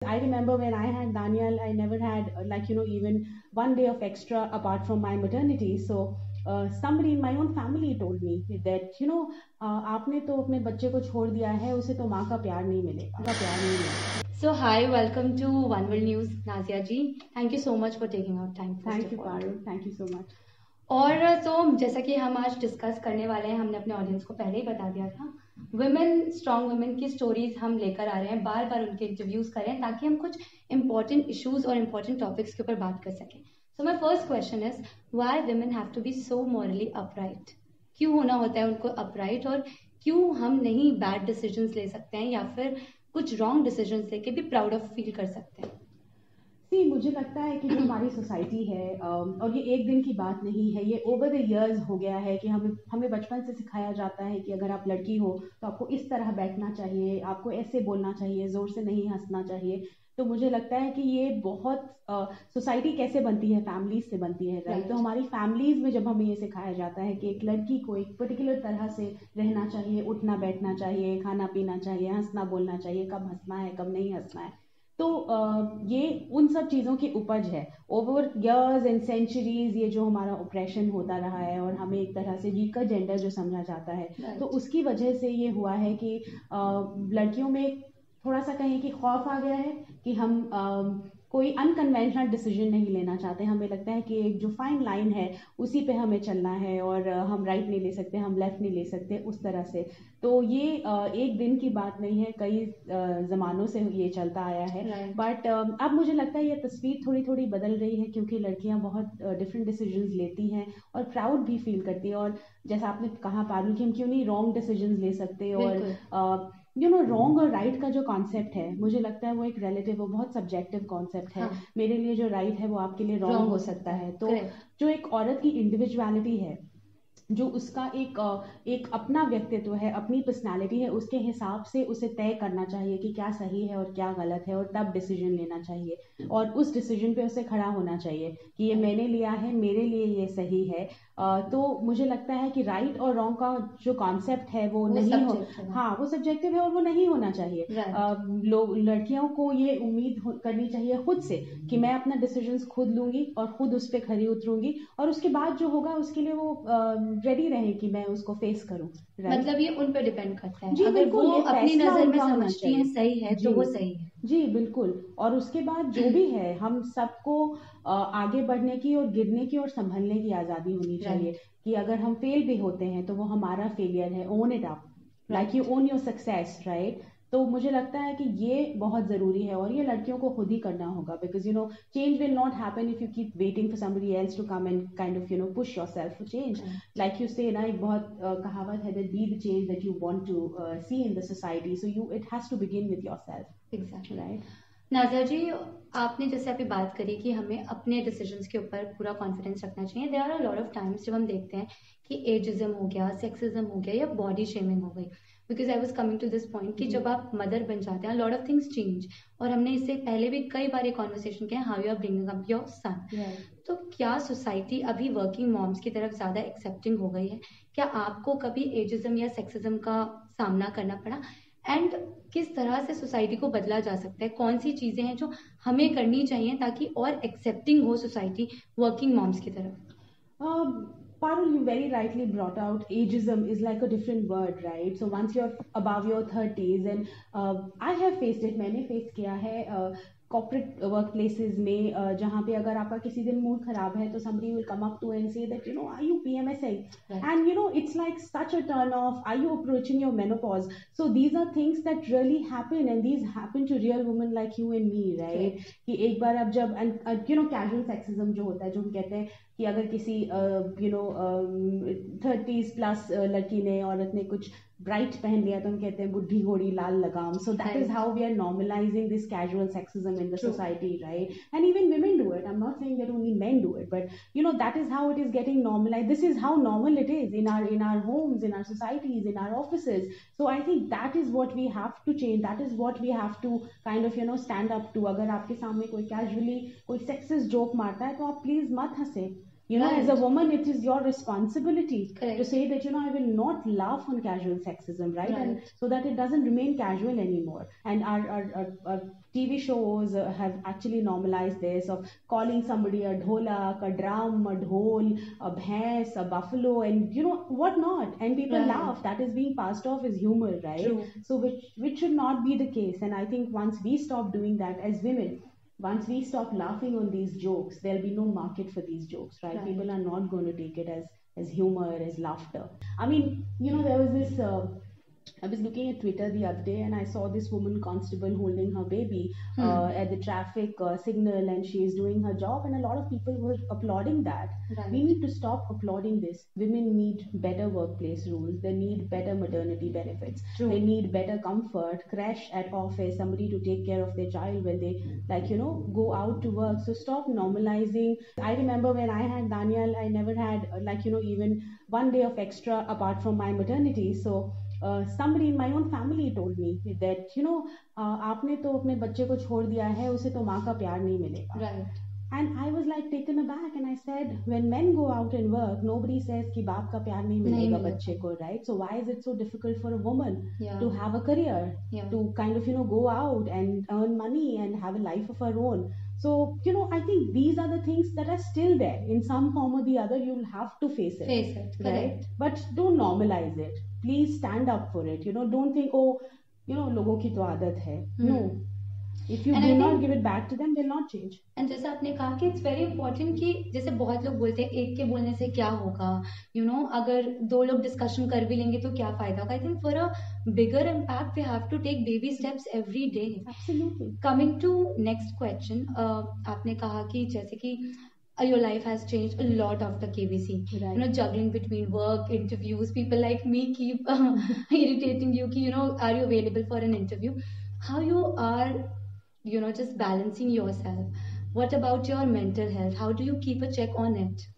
I remember when I had Daniel, I never had even one day of extra apart from my maternity. So somebody in my own family told me that आपने तो अपने बच्चे को छोड़ दिया है, उसे तो माँ का प्यार नहीं मिलेगा. So hi, welcome to One World News, Nazia ji. Thank you so much for taking out time. Thank you, Parul. Thank you so much. और तो जैसा कि हम आज डिस्कस करने वाले हैं, हमने अपने ऑडियंस को पहले ही बता दिया था, वुमेन, स्ट्रॉन्ग वुमेन की स्टोरीज हम लेकर आ रहे हैं, बार बार उनके इंटरव्यूज कर रहे हैं ताकि हम कुछ इंपॉर्टेंट इश्यूज और इंपॉर्टेंट टॉपिक्स के ऊपर बात कर सकें. So my first question is, why women have to be so morally upright? क्यों होना होता है उनको अपराइट, और क्यों हम नहीं बैड डिसीजंस ले सकते हैं या फिर कुछ रॉन्ग डिसीजंस लेके भी प्राउड ऑफ फील कर सकते हैं? मुझे लगता है कि जो हमारी सोसाइटी है, और ये एक दिन की बात नहीं है, ये ओवर द इयर्स हो गया है कि हमें बचपन से सिखाया जाता है कि अगर आप लड़की हो तो आपको इस तरह बैठना चाहिए, आपको ऐसे बोलना चाहिए, ज़ोर से नहीं हंसना चाहिए. तो मुझे लगता है कि ये बहुत सोसाइटी कैसे बनती है, फैमिलीज से बनती है, राइट? तो हमारी फैमिलीज में जब हमें ये सिखाया जाता है कि एक लड़की को एक पर्टिकुलर तरह से रहना चाहिए, उठना बैठना चाहिए, खाना पीना चाहिए, हंसना बोलना चाहिए, कब हंसना है कब नहीं हंसना है, तो ये उन सब चीज़ों की उपज है. ओवर इयर्स एंड सेंचुरीज ये जो हमारा ऑपरेशन होता रहा है और हमें एक तरह से वीकर जेंडर जो समझा जाता है, तो उसकी वजह से ये हुआ है कि लड़कियों में थोड़ा सा कहें कि खौफ आ गया है कि हम कोई अनकन्वेंशनल डिसीजन नहीं लेना चाहते. हमें लगता है कि एक जो फाइन लाइन है उसी पे हमें चलना है, और हम राइट नहीं ले सकते, हम लेफ्ट नहीं ले सकते, उस तरह से. तो ये एक दिन की बात नहीं है, कई ज़मानों से ये चलता आया है. बट अब मुझे लगता है ये तस्वीर थोड़ी थोड़ी बदल रही है, क्योंकि लड़कियां बहुत डिफरेंट डिसीजंस लेती हैं और प्राउड भी फील करती हैं. और जैसा आपने कहा पारुल कि हम क्यों नहीं रॉन्ग डिसीजंस ले सकते, और रॉन्ग और राइट का जो कॉन्सेप्ट है, मुझे लगता है वो एक रिलेटिव, वो बहुत सब्जेक्टिव कॉन्सेप्ट है. हाँ. मेरे लिए जो राइट है वो आपके लिए रॉन्ग हो सकता है. तो जो एक औरत की इंडिविजुअलिटी है, जो उसका एक अपना व्यक्तित्व है, अपनी पर्सनालिटी है, उसके हिसाब से उसे तय करना चाहिए कि क्या सही है और क्या गलत है, और तब डिसीजन लेना चाहिए, और उस डिसीजन पे उसे खड़ा होना चाहिए कि ये मैंने लिया है, मेरे लिए ये सही है. तो मुझे लगता है कि राइट और रॉन्ग का जो कॉन्सेप्ट है वो नहीं हो, हाँ, वो सब्जेक्टिव है और वो नहीं होना चाहिए. लड़कियों को ये उम्मीद करनी चाहिए खुद से कि मैं अपना डिसीजंस खुद लूंगी और खुद उस पर खरी उतरूंगी, और उसके बाद जो होगा उसके लिए वो रेडी रहे कि मैं उसको फेस करूं. मतलब ये उन पे डिपेंड करता है. जी, अगर वो अपनी नजर में समझती हैं सही है तो वो सही है. जी बिल्कुल. और उसके बाद जो भी है, हम सबको आगे बढ़ने की और गिरने की और संभलने की आज़ादी होनी चाहिए. कि अगर हम फेल भी होते हैं तो वो हमारा फेलियर है, own it up, like you own your success, right? तो मुझे लगता है कि ये बहुत ज़रूरी है, और ये लड़कियों को खुद ही करना होगा, because change will not happen if you keep waiting for somebody else to come and kind of push yourself to change. Like you say ना, एक बहुत कहावत है that be the change that you want to see in the society, so you it has to begin with yourself. Exactly, right. Nazia ji, आपने जैसे अभी बात करी कि हमें अपने डिसीजंस के ऊपर पूरा कॉन्फिडेंस रखना चाहिए. There are a lot of times जब हम देखते हैं कि एजिज्म हो गया, सेक्सिज्म हो गया, या बॉडी शेमिंग हो गई. Because I was coming to this point कि जब आप मदर बन जाते हैं, लॉट ऑफ थिंग्स चेंज. और हमने इससे पहले भी कई बार ये कॉन्वर्सेशन किया, how you are bringing up your son. तो क्या सोसाइटी अभी वर्किंग मॉम्स की तरफ ज़्यादा एक्सेप्टिंग हो गई है? क्या आपको कभी एजिज्म या सेक्सिज्म का सामना करना पड़ा? एंड किस तरह से सोसाइटी को बदला जा सकता है? कौन सी चीज़ें हैं जो हमें करनी चाहिए ताकि और एक्सेप्टिंग हो सोसाइटी वर्किंग मॉम्स की तरफ? Parul, you very rightly brought out ageism is like a different word, right? So once you're above your 30s, and I have faced it, मैंने face किया है कॉर्पोरेट वर्क प्लेसेज में, जहाँ पे अगर आपका किसी दिन मूड खराब है तो somebody will come up to and say that are you PMSing, and it's like such a turn off. Are you approaching your menopause? So these are things that really happen, and these happen to real women like you and me, right? कि एक बार अब जब casual sexism जो होता है, जो हम कहते हैं कि अगर किसी 30s प्लस लड़की ने, औरत ने कुछ ब्राइट पहन लिया तो हम कहते हैं बुढ़ी घोड़ी लाल लगाम. So that is how we are normalising this casual sexism in the society, right? And even women do it. I'm not saying that only men do it, but that is how it is getting normalized. This is how normal it is in our homes, in our societies, in our offices. So I think that is what we have to change. That is what we have to kind of stand up to. अगर आपके सामने कोई casually कोई sexist joke मारता है तो आप please मत हंसे. You know, as a Right. woman, it is your responsibility to Correct. say that, you know, I will not laugh on casual sexism, right? And Right. so that it doesn't remain casual anymore. And our TV shows have actually normalized this of calling somebody a dholak, a drum, a dhol, a bhains, a buffalo, and you know what not. And people Right. laugh. That is being passed off as humor, right? True. So which should not be the case. And I think once we stop doing that as women, once we stop laughing on these jokes, there'll be no market for these jokes, right? People Right. are not going to take it as humor, as laughter. I mean, you know, there was this. I was looking at Twitter the other day and I saw this woman constable holding her baby Hmm. at the traffic signal, and she is doing her job, and a lot of people were applauding that. We Right. need to stop applauding this. Women need better workplace rules. They need better maternity benefits. They True. need better comfort, crash at office, somebody to take care of their child when they, like, you know, go out to work. So stop normalizing. I remember when I had Daniel, I never had like, you know, even one day of extra apart from my maternity. So somebody in my own family told me that, you know, आपने तो अपने बच्चे को छोड़ दिया है, उसे तो माँ का प्यार नहीं मिलेगा. Right. And I was like taken aback, and I said, when men go out and work, nobody says कि बाप का प्यार नहीं नहीं मिलेगा मिलेगा. बच्चे को, right? So why is it so difficult for a woman Yeah. to have a career, Yeah. to kind of, you know, go out and earn money and have a life of her own? So, you know, I think these are the things that are still there. In some form or the other, you'll have to face it, Face it. right? Correct. But don't normalize it. Please stand up for it. You know, don't think, oh, you know, लोगों की तो आदत है. No. If you And do I not think give it back to them, they'll not change. And जैसे आपने कहा कि it's very important कि जैसे बहुत लोग बोलते हैं एक के बोलने से क्या होगा, यू नो, अगर दो लोग डिस्कशन कर भी लेंगे तो क्या फायदा होगा. I think for a bigger impact we have to take baby steps every day. Absolutely. Coming to next question, आपने कहा कि जैसे कि your life has changed a lot after KBC. Right. You know, juggling between work, interviews, people like me keep irritating you, you know, are you available for an interview? How you are, you know, just balancing yourself? What about your mental health? How do you keep a check on it?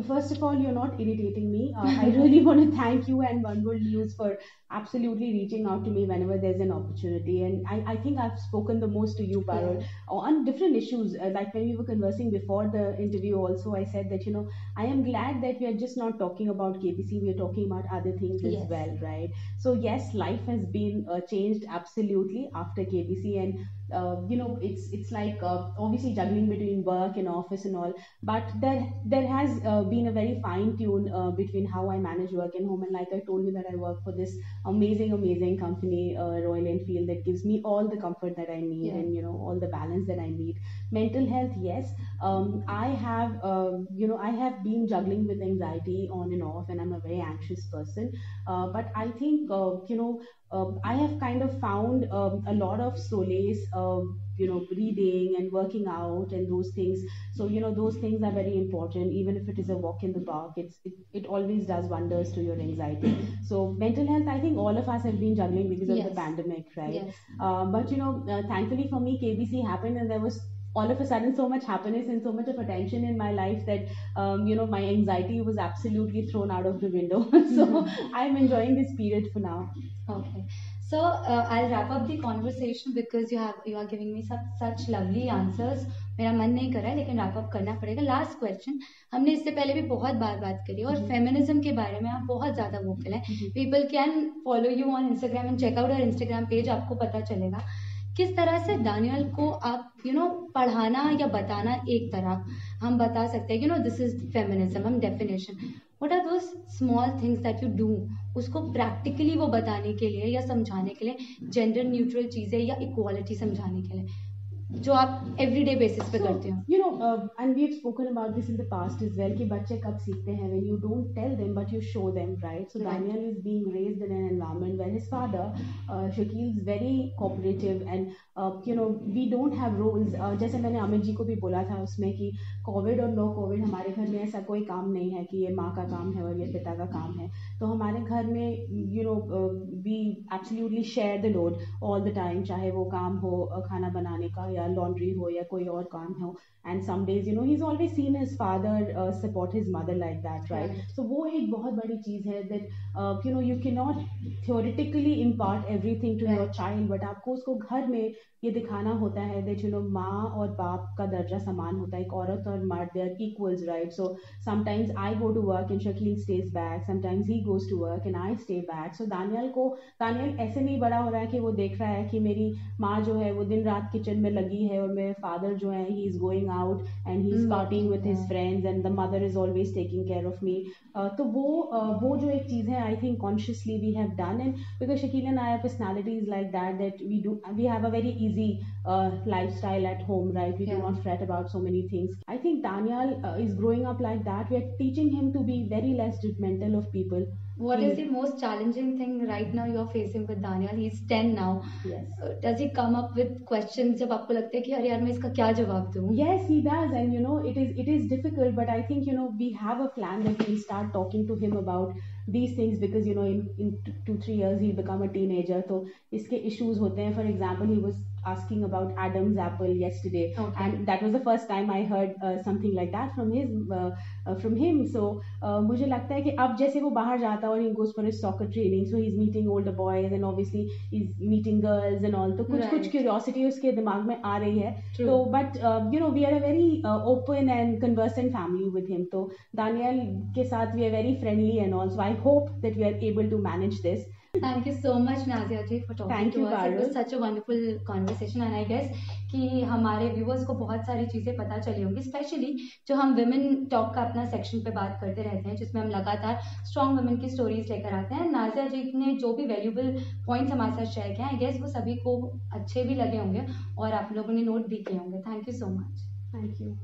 First of all, you're not irritating me. I really want to thank you and One World News for absolutely reaching out to me whenever there's an opportunity. And I think I've spoken the most to you, Parul, Yeah. on different issues. Like when we were conversing before the interview, also, I said that, you know, I am glad that we are just not talking about KBC, we are talking about other things as Yes. well, right? So, yes, life has been changed absolutely after KBC. And you know, it's like obviously juggling between work and office and all, but there has been a very fine tune between how I manage work and home. And like I told you, that I work for this amazing company, Royal Enfield, that gives me all the comfort that I need, Yeah. and you know, all the balance that I need. Mental health, yes, I have you know, I have been juggling with anxiety on and off, and I'm a very anxious person. But I think you know, I have kind of found a lot of solace, you know, reading and working out and those things. So, you know, those things are very important. Even if it is a walk in the park, it always does wonders to your anxiety. So, mental health, I think all of us have been juggling because of the Yes. pandemic, right? Yes. But, you know, thankfully for me, KBC happened, and there was all of a sudden so much happiness and so much of attention in my life that you know, my anxiety was absolutely thrown out of the window. So I'm enjoying this period for now. Okay. So I'll wrap up the conversation because you are giving me such lovely answers. मेरा मन नहीं कर रहा है लेकिन wrap up करना पड़ेगा. Last question. हमने इससे पहले भी बहुत बात करी और फेमिनिज्म के बारे में आप बहुत ज़्यादा वोकल हैं. People can follow you on Instagram and check out our Instagram page. आपको पता चलेगा किस तरह से दानियल को आप पढ़ाना या बताना. एक तरह हम बता सकते हैं दिस इज फेमिनिज्म, हम definition. What are those small things that you do उसको प्रैक्टिकली वो बताने के लिए या समझाने के लिए, जेंडर न्यूट्रल चीज़ें या इक्वालिटी समझाने के लिए, जो आप एवरीडे बेसिस पे करते हो? And we've spoken about this in the past as well कि बच्चे कब सीखते हैं, when you don't tell them but you show them, right? So Daniel is being raised in an environment where his father Shakil is very cooperative, and we don't have roles. जैसे मैंने अमित जी को भी बोला था उसमें कि कोविड और no Covid हमारे घर में ऐसा कोई काम नहीं है कि ये माँ का काम है और ये पिता का काम है. तो हमारे घर में we absolutely share the load all the time, चाहे वो काम हो खाना बनाने का या laundry हो या कोई और काम हो, and some days he's always seen his father support his mother like that, right? Right. So वो एक बहुत बड़ी चीज़ है that you cannot theoretically impart everything to your Right. child, but आपको उसको घर में ये दिखाना होता है that माँ और बाप का दर्जा समान होता है, एक औरत और मर्द they are equals, right? So sometimes I go to work and Shakil stays back, sometimes he goes to work and I stay back. So Daniyal ऐसे नहीं बड़ा हो रहा है कि वो देख रहा है कि मेरी माँ जो है वो दिन रात किचन में लगी है और मेरे फादर जो है he is going out and he is partying with his friends and the mother is always taking care of me. तो वो जो एक चीज़ है I think consciously we have done, and because Shakil and I are personalities like that we have a very easy lifestyle at home, right? We do Yeah. not fret about so many things. I think Daniel is growing up like that. We are teaching him to be very less judgmental of people. What is the most challenging thing right now you're facing with Daniel? He's 10 now. Yes. Does he come up with questions जब आपको लगता है कि अरे यार मैं इसका क्या जवाब दूँ? Yes, he does, and it is difficult, but I think we have a plan that we'll start talking to him about these things because in 2-3 years he'll become a teenager. तो इसके issues होते हैं. For example, he was asking about Adam's apple yesterday, Okay. and that was the first time I heard something like that from him. So मुझे लगता है कि अब जैसे वो बाहर जाता है और he goes for his soccer training, so he's meeting older boys and obviously he's meeting girls and all. तो कुछ Right. curiosity उसके दिमाग में आ रही है. True. So but we are a very open and conversant family with him. तो Daniel के साथ we are very friendly and all. So I hope that we are able to manage this. Thank you so much, Nazia ji, for talking Thank to you, us. It Parul. was such a wonderful conversation, and I guess कि हमारे viewers को बहुत सारी चीज़ें पता चली होंगी, specially जो हम women talk का अपना सेक्शन पे बात करते रहते हैं, जिसमें हम लगातार स्ट्रॉन्ग women की स्टोरीज लेकर आते हैं. नाजिया जी ने जो भी वैल्यूबल पॉइंट्स हमारे साथ शेयर किए, आई गेस वो सभी को अच्छे भी लगे होंगे और आप लोगों ने नोट भी किए होंगे. Thank you so much. Thank you.